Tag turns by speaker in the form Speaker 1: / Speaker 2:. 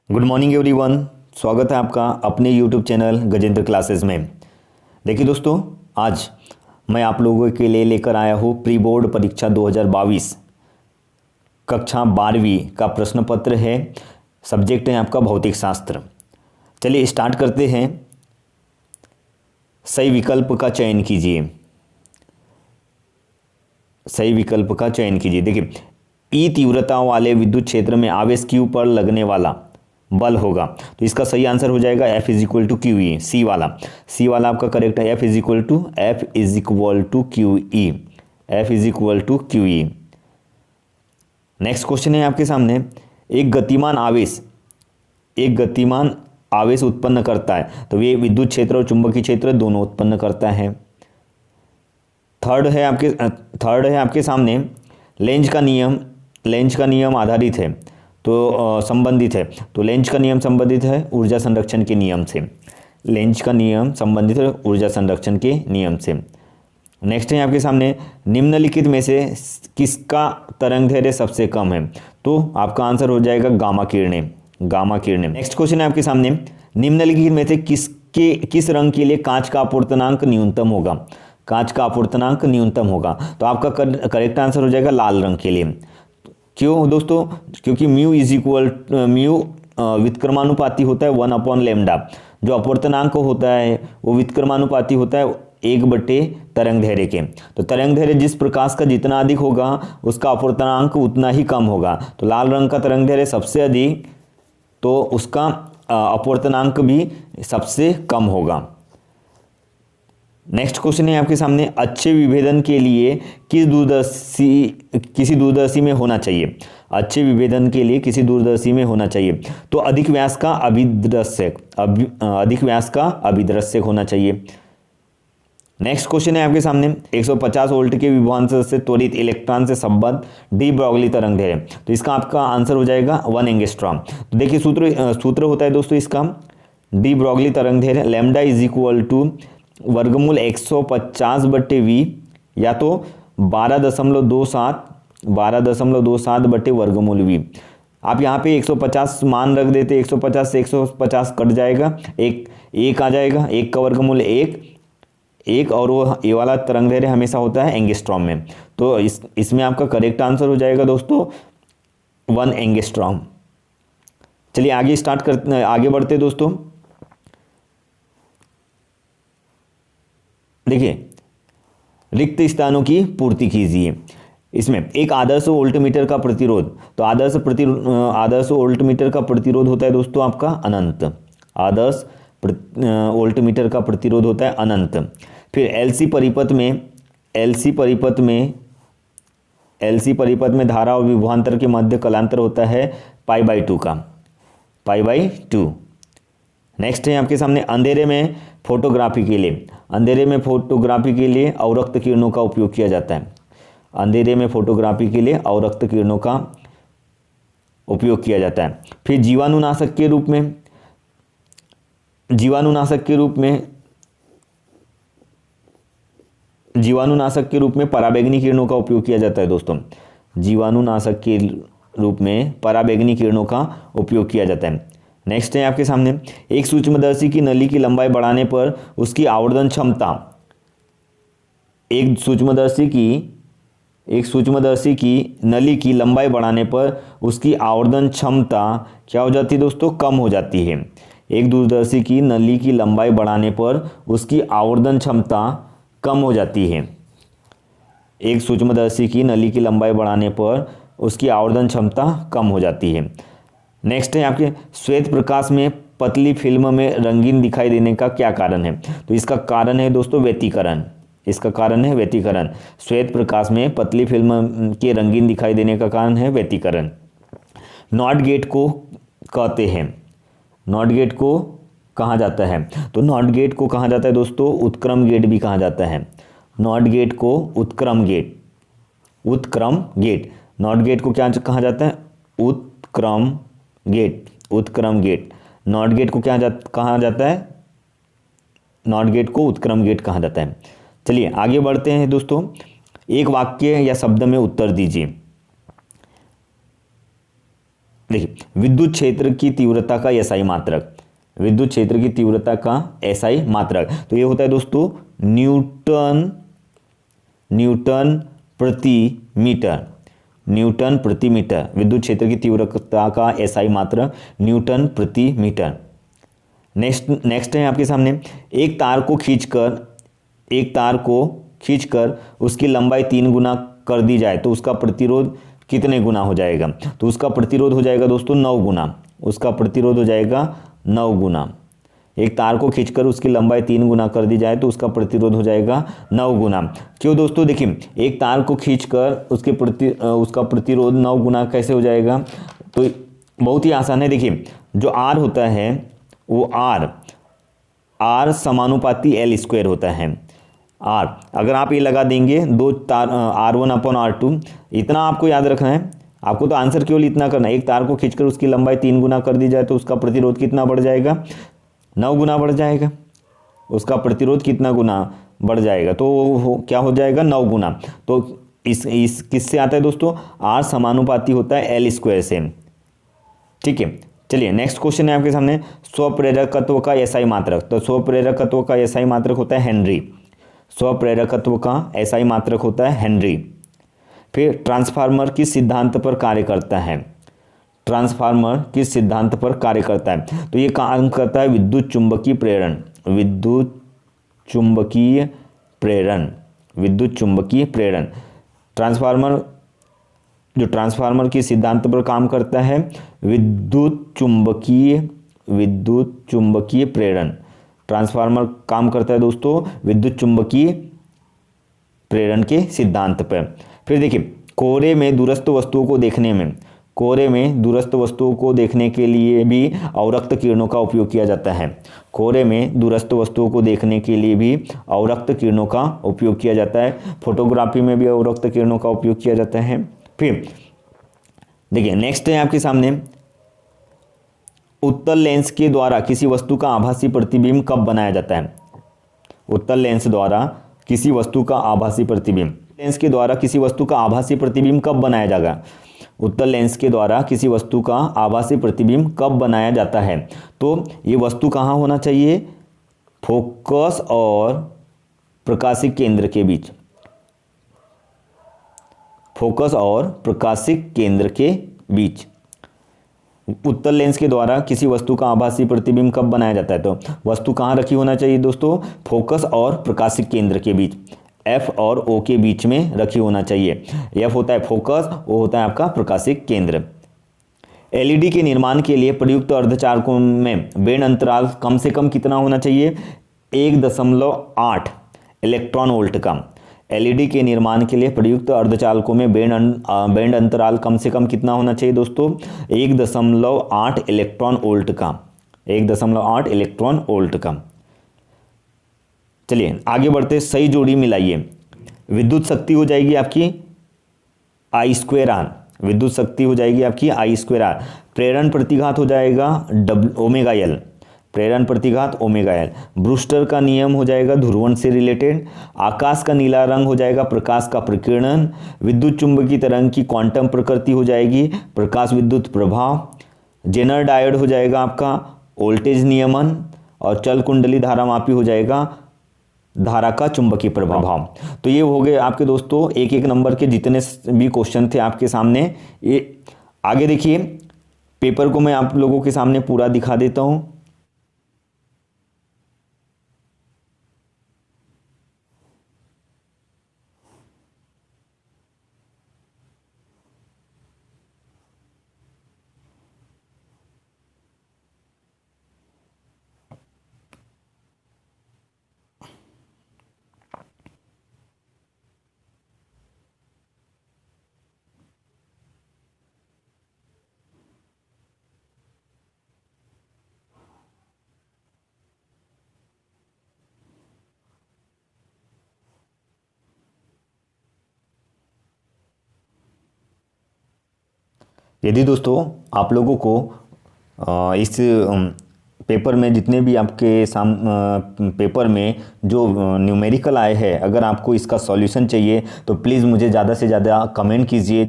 Speaker 1: Good morning everyone. स्वागत है आपका अपने यूट्यूब चैनल गजेंद्र क्लासेस में। देखिए दोस्तों, आज मैं आप लोगों के लिए लेकर आया हूँ प्री बोर्ड परीक्षा 2022 कक्षा 12वीं का प्रश्न पत्र है। सब्जेक्ट है आपका भौतिक शास्त्र। चलिए स्टार्ट करते हैं। सही विकल्प का चयन कीजिए। सही विकल्प का चयन कीजिए। देखिए, ई तीव्रता वाले विद्युत क्षेत्र में आवेश Q पर लगने वाला बल होगा, तो इसका सही आंसर हो जाएगा F is equal to q e. C वाला आपका करेक्ट है। F is equal to q e. F is equal to q e. Next question है आपके सामने। एक गतिमान आवेश उत्पन्न करता है, तो ये विद्युत क्षेत्र और चुंबकीय क्षेत्र दोनों उत्पन्न करता है। थर्ड है आपके सामने। लेंज का नियम आधारित है, तो संबंधित है। तो लेंज का नियम संबंधित है ऊर्जा संरक्षण के नियम से। लेंज का नियम संबंधित है ऊर्जा संरक्षण के नियम से। नेक्स्ट है आपके सामने। निम्नलिखित में से किसका तरंगदैर्घ्य सबसे कम है? तो आपका आंसर हो जाएगा गामा किरणें। नेक्स्ट क्वेश्चन है आपके सामने। निम्नलिखित में से किस रंग के लिए कांच का अपवर्तनांक न्यूनतम होगा? कांच का अपवर्तनांक न्यूनतम होगा, तो आपका करेक्ट आंसर हो जाएगा लाल रंग के लिए। क्यों दोस्तों? क्योंकि म्यू व्युत्क्रमानुपाती होता है 1/λ। जो अपवर्तनांक होता है वो व्युत्क्रमानुपाती होता है 1/तरंगदैर्घ्य के। तो तरंगदैर्घ्य जिस प्रकाश का जितना अधिक होगा उसका अपवर्तनांक उतना ही कम होगा। तो लाल रंग का तरंगदैर्घ्य सबसे अधिक, तो उसका अपवर्तनांक भी सबसे कम होगा। नेक्स्ट क्वेश्चन है आपके सामने। अच्छे विभेदन के लिए किसी दूरदर्शी में होना चाहिए? अच्छे विभेदन के लिए किसी दूरदर्शी में होना चाहिए, तो अधिक व्यास का अभिदर्शक होना चाहिए। नेक्स्ट क्वेश्चन है आपके सामने। 150 वोल्ट के विभवांतर से त्वरित इलेक्ट्रॉन से संबद्ध डी ब्रॉगली तरंगदैर्घ्य, तो इसका आपका आंसर हो जाएगा 1 एंगस्ट्रॉम। तो देखिए सूत्र होता है दोस्तों इसका। डी ब्रॉगली तरंगदैर्घ्य लैम्डा इज इक्वल टू वर्गमूल 150/V या तो 12.27 V। आप यहाँ पे 150 मान रख देते, 150 से 150 कट जाएगा, एक आ जाएगा, एक का वर्गमूल एक और वो ये वाला तरंगदैर्घ्य हमेशा होता है एंगस्ट्रॉम में। तो इसमें आपका करेक्ट आंसर हो जाएगा दोस्तों 1 एंगस्ट्रॉम। चलिए आगे बढ़ते दोस्तों। देखिए, रिक्त स्थानों की पूर्ति कीजिए। इसमें एक आदर्श वोल्टमीटर का प्रतिरोध, तो आदर्श वोल्टमीटर का प्रतिरोध होता है दोस्तों आपका अनंत। आदर्श वोल्टमीटर का प्रतिरोध होता है अनंत। फिर एलसी परिपथ में धारा और विभवांतर के मध्य कलांतर होता है π/2 का। नेक्स्ट है आपके सामने। अंधेरे में फोटोग्राफी के लिए अवरक्त किरणों का उपयोग किया जाता है। अंधेरे में फोटोग्राफी के लिए अवरक्त किरणों का उपयोग किया जाता है। फिर जीवाणुनाशक के रूप में पराबैंगनी किरणों का उपयोग किया जाता है दोस्तों। जीवाणुनाशक के रूप में पराबैंगनी किरणों का उपयोग किया जाता है। नेक्स्ट है आपके सामने। एक सूक्ष्मदर्शी की नली की लंबाई बढ़ाने पर उसकी आवर्धन क्षमता, एक सूक्ष्मदर्शी की नली की लंबाई बढ़ाने पर उसकी आवर्धन क्षमता क्या हो जाती है दोस्तों? कम हो जाती है। एक दूरदर्शी की नली की लंबाई बढ़ाने पर उसकी आवर्धन क्षमता कम हो जाती है। एक सूक्ष्मदर्शी की नली की लंबाई बढ़ाने पर उसकी आवर्धन क्षमता कम हो जाती है। नेक्स्ट है आपके श्वेत प्रकाश में पतली फिल्म में रंगीन दिखाई देने का क्या कारण है? तो इसका कारण है दोस्तों व्यतिकरण। श्वेत प्रकाश में पतली फिल्म के रंगीन दिखाई देने का कारण है व्यतिकरण। नॉट गेट को कहा जाता है, तो नॉट गेट को कहा जाता है दोस्तों उत्क्रम गेट भी कहा जाता है। नॉट गेट को उत्क्रम गेट को क्या कहा जाता है? उत्क्रम गेट। नॉट गेट को क्या कहा जाता है? नॉट गेट को उत्क्रम गेट कहा जाता है। चलिए आगे बढ़ते हैं दोस्तों। एक वाक्य या शब्द में उत्तर दीजिए। देखिए विद्युत क्षेत्र की तीव्रता का एसआई मात्रक, विद्युत क्षेत्र की तीव्रता का एसआई मात्रक, तो ये होता है दोस्तों न्यूटन प्रति मीटर, न्यूटन प्रति मीटर। विद्युत क्षेत्र की तीव्रता का एसआई मात्रक न्यूटन प्रति मीटर। नेक्स्ट है आपके सामने, एक तार को खींचकर उसकी लंबाई 3 गुना कर दी जाए तो उसका प्रतिरोध कितने गुना हो जाएगा? तो उसका प्रतिरोध हो जाएगा दोस्तों 9 गुना, उसका प्रतिरोध हो जाएगा 9 गुना। एक तार को खींचकर उसकी लंबाई 3 गुना कर दी जाए तो उसका प्रतिरोध हो जाएगा 9 गुना। क्यों दोस्तों? देखिए एक तार को खींचकर उसका प्रतिरोध 9 गुना कैसे हो जाएगा? तो बहुत ही आसान है। देखिए जो आर होता है वो आर समानुपाती एल स्क्वायर होता है। आर अगर आप ये लगा देंगे दो तार R1/R2, इतना आपको याद रखना है। आपको तो आंसर केवल इतना करना है, एक तार को खींचकर उसकी लंबाई 3 गुना कर दी जाए तो उसका प्रतिरोध कितना बढ़ जाएगा? 9 गुना बढ़ जाएगा। उसका प्रतिरोध कितना गुना बढ़ जाएगा? तो क्या हो जाएगा? 9 गुना। तो इस किससे आता है दोस्तों? आर समानुपाती होता है एल स्क्वायर से। ठीक है, चलिए नेक्स्ट क्वेश्चन है आपके सामने, स्वप्रेरकत्व का एसआई मात्रक। तो स्वप्रेरकत्व का एसआई मात्रक होता है हेनरी। स्वप्रेरकत्व का एसआई मात्रक होता है हेनरी। फिर ट्रांसफार्मर किस सिद्धांत पर कार्य करता है? ट्रांसफार्मर किस सिद्धांत पर कार्य करता है? तो ये काम करता है विद्युत चुंबकीय प्रेरण, विद्युत चुंबकीय प्रेरण, विद्युत चुंबकीय प्रेरण। ट्रांसफार्मर किस सिद्धांत पर काम करता है? विद्युत चुंबकीय प्रेरण। ट्रांसफार्मर काम करता है दोस्तों विद्युत चुंबकीय प्रेरण के सिद्धांत पर। फिर देखिए कोहरे में दूरस्थ वस्तुओं को देखने के लिए भी अवरक्त किरणों का उपयोग किया जाता है। कोहरे में दूरस्थ वस्तुओं को देखने के लिए भी अवरक्त किरणों का उपयोग किया जाता है। फोटोग्राफी में भी अवरक्त किरणों का उपयोग किया जाता है। फिर देखिए नेक्स्ट है आपके सामने, उत्तल लेंस के द्वारा किसी वस्तु का आभासी प्रतिबिंब कब बनाया जाता है? उत्तल लेंस द्वारा किसी वस्तु का आभासी प्रतिबिंब, लेंस के द्वारा किसी वस्तु का आभासी प्रतिबिंब कब बनाया जाएगा? उत्तल लेंस के द्वारा किसी वस्तु का आभासी प्रतिबिंब कब बनाया जाता है? तो ये वस्तु कहाँ होना चाहिए? फोकस और प्रकाशिक केंद्र के बीच, फोकस और प्रकाशिक केंद्र के बीच। उत्तल लेंस के द्वारा किसी वस्तु का आभासी प्रतिबिंब कब बनाया जाता है? तो वस्तु कहाँ रखी होना चाहिए दोस्तों? फोकस और प्रकाशिक केंद्र के बीच, एफ और ओ के बीच में रखी होना चाहिए। एफ होता है फोकस, ओ होता है आपका प्रकाशिक केंद्र। एलईडी के निर्माण के लिए प्रयुक्त अर्धचालकों में बैंड अंतराल कम से कम कितना होना चाहिए? 1.8 इलेक्ट्रॉन वोल्ट का। एलईडी के निर्माण के लिए प्रयुक्त अर्धचालकों में बैंड अंतराल कम से कम कितना होना चाहिए दोस्तों? 1.8 इलेक्ट्रॉन वोल्ट का, 1.8 इलेक्ट्रॉन वोल्ट का। चलिए आगे बढ़ते, सही जोड़ी मिलाइए। विद्युत शक्ति हो जाएगी आपकी I²R, विद्युत शक्ति हो जाएगी आपकी I²R। प्रेरण प्रतिघात हो जाएगा ओमेगा एल, प्रेरण प्रतिघात ओमेगा एल। ब्रूस्टर का नियम हो जाएगा ध्रुवण से रिलेटेड। आकाश का नीला रंग हो जाएगा प्रकाश का प्रकीर्णन। विद्युत चुंबकीय तरंग की क्वांटम प्रकृति हो जाएगी प्रकाश विद्युत प्रभाव। जेनर डायोड हो जाएगा आपका वोल्टेज नियमन। और चल कुंडली धारामापी हो जाएगा धारा का चुंबकीय प्रभाव। तो ये हो गए आपके दोस्तों एक एक नंबर के जितने भी क्वेश्चन थे आपके सामने। ये आगे देखिए, पेपर को मैं आप लोगों के सामने पूरा दिखा देता हूँ। यदि दोस्तों आप लोगों को इस पेपर में जितने भी आपके पेपर में जो न्यूमेरिकल आए हैं, अगर आपको इसका सॉल्यूशन चाहिए तो प्लीज़ मुझे ज़्यादा से ज़्यादा कमेंट कीजिए।